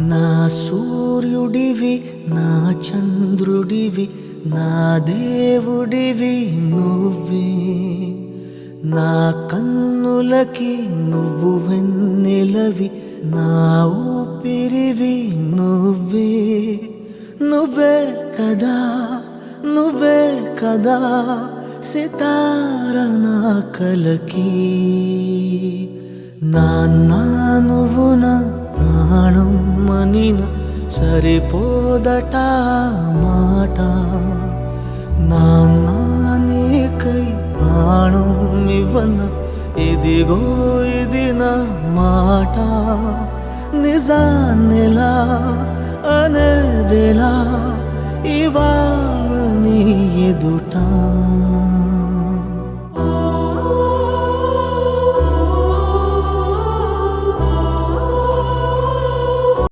నా సూర్యుడివి నా చంద్రుడివి నా దేవుడివి నువ్వే నా కన్నులకి నువ్వు వెన్నెలవి నా ఊపిరివి నువ్వే నువ్వే కదా నువ్వే కదా సితార నా కలకి నాన్న నువ్వు నా ప్రాణం మనిన సరిపోదట మాట నాన్న నీకై ప్రాణం ఇవ్వన ఇదిగో ఇది నా మాట నిజాన్నెలా అనేదెలా ఇవాళ నీ ఎదుట